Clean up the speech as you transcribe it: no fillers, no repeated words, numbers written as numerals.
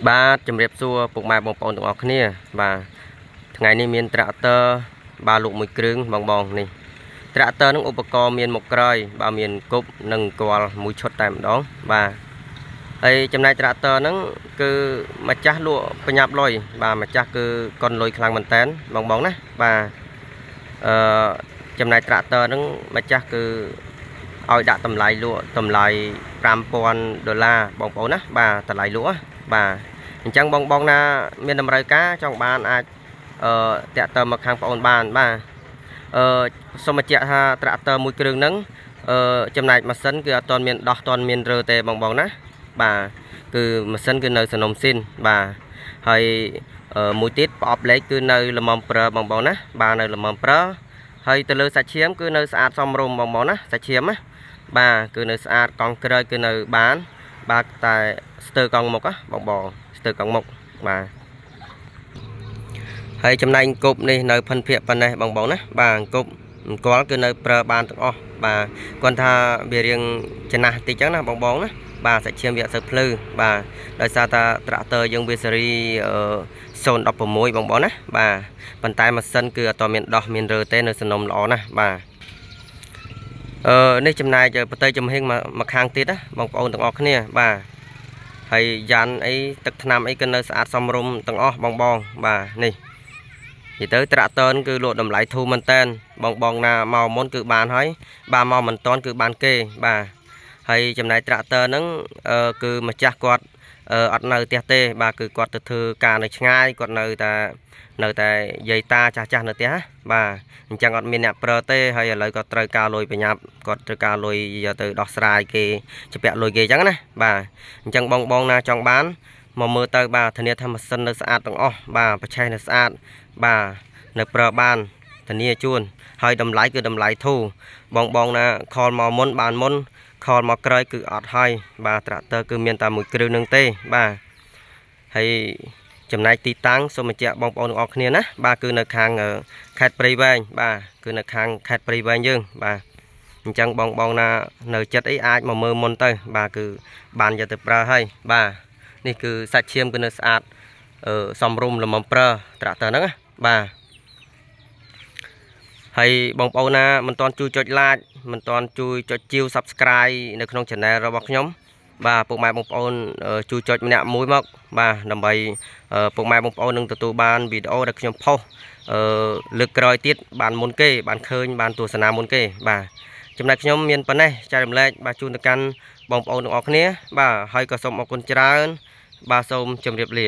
បាទជំរាបសួរពុកម៉ែបងប្អូនទាំងអស់គ្នាបាទថ្ងៃនេះមានត្រាក់ទ័របាទលោកមួយគ្រឿងបងនេះត្រាក់ទ័រនឹងឧបករណ៍មានមុខក្រោយបាទមានគប់និងគាល់មួយឈុតតែម្ដងបាទហើយចំណែកត្រាក់ទ័រហ្នឹងគឺម្ចាស់លក់ប្រញាប់លុយបាទម្ចាស់គឺកុនលុយខ្លាំងមែនតែនបងណាបាទចំណែកត្រាក់ទ័រហ្នឹងម្ចាស់គឺឲ្យដាក់តម្លៃលក់តម្លៃ$5000បងប្អូនណាបាទតម្លៃលក់បាទអញ្ចឹងបងណាមានតម្រូវការចង់បានអាចតាក់ទងមកខាងបងប្អូនបានបាទសូមបញ្ជាក់ថាត្រាក់ទ័រមួយគ្រឿងហ្នឹងចំណែកម៉ាស៊ីនគឺអត់ទាន់មានដោះទាន់មានរើទេបងណាបាទគឺម៉ាស៊ីនគឺនៅសនំស៊ីនបាទហើយមួយទៀតប្រអប់លេខគឺនៅលំមប្រើបងណាបាទនៅលំមប្រើហើយទៅលើសាច់ឈាមគឺនៅស្អាតសមរម្យបងណាសាច់ឈាមណាបាទគឺនៅស្អាតកង់ក្រើយគឺនៅបានបាទតែស្ទើរកង់មុខបងស្ទើរកង់មុខបាទហើយចំណែកគប់នេះនៅភិនភាកប៉ុណ្ណេះបងណាបាទគប់អង្គលគឺនៅប្រើបានទាំងអស់បាទគាត់ថាវារៀងចំណាស់តិចចឹងណាបងណាបាទសាច់ឈាមវាអត់សូវភ្លឺបាទដោយសារតាត្រាក់ទ័រយើងវាសេរី016បងណាបាទប៉ុន្តែម៉ាស៊ីនគឺអត់មានដោះមានរើទេនៅសំណុំល្អណាស់បាទនេះចំណែកបតីចំហៀងមកខាងទៀតណាបងប្អូនទាំងអស់គ្នាបាទហើយយ៉ាន់អីទឹកថ្នាំអីក៏នៅស្អាតសមរម្យទាំងអស់បងបាទនេះនិយាយទៅត្រាក់ទ័រគឺលក់តម្លៃធូរមែនតែនបងណាមកមុនគឺបានហើយបាទមកមិនតាន់គឺបានគេបាទហើយចំណែកត្រាក់ទ័រហ្នឹងគឺម្ចាស់គាត់អត់នៅផ្ទះទេបាទគឺគាត់ទៅធ្វើការនៅឆ្ងាយគាត់នៅតែយាយតាចាស់នៅផ្ទះបាទអញ្ចឹងអត់មានអ្នកប្រើទេហើយឥឡូវគាត់ត្រូវការលុយប្រញាប់គាត់ត្រូវការលុយយកទៅដោះស្រាយគេជពាក់លុយគេអញ្ចឹងណាបាទអញ្ចឹងបងណាចង់បានមកមើលទៅបាទធានាថាម៉ាស៊ីននៅស្អាតទាំងអស់បាទប្រឆេះនៅស្អាតបាទនៅប្រើបានធានាជួនហើយតម្លៃគឺតម្លៃធូរបងណាខលមកមុនបានមុនខលមកក្រោយគឺអត់ហើយបាទត្រាក់ទ័រគឺមានតែមួយគ្រឿងនឹងទេបាទហើយចំណែកទីតាំងសូមបញ្ជាក់បងប្អូនទាំងអស់គ្នាណាបាទគឺនៅខាងខេត្តព្រៃវែងបាទគឺនៅខាងខេត្តព្រៃវែងយើងបាទអញ្ចឹងបងណានៅចិត្តអីអាចមកមើលមុនទៅបាទគឺបានយកទៅប្រើហើយបាទនេះគឺសាច់ឈាមគឺនៅស្អាតសមរម្យល្មមប្រើត្រាក់ទ័រហ្នឹងណាបាទហើយបងប្អូនណាមិនទាន់ជួយចុច like មិនទាន់ជួយចុចជាវ Subscribe នៅក្នុង Channel របស់ខ្ញុំបាទពុកម៉ែបងប្អូនជួយចុចម្នាក់មួយមកបាទដើម្បីពុកម៉ែបងប្អូននឹងទទួលបានវីដេអូដែលខ្ញុំផុសលើកក្រោយទៀតបានមុនគេបានឃើញបានទស្សនាមុនគេបាទចំណែកខ្ញុំមានប៉ុណ្ណេះចែករំលែកបាទជូនទៅកាន់បងប្អូនទាំងអស់គ្នាបាទហើយក៏សូមអរគុណច្រើនបាទសូមជម្រាបលា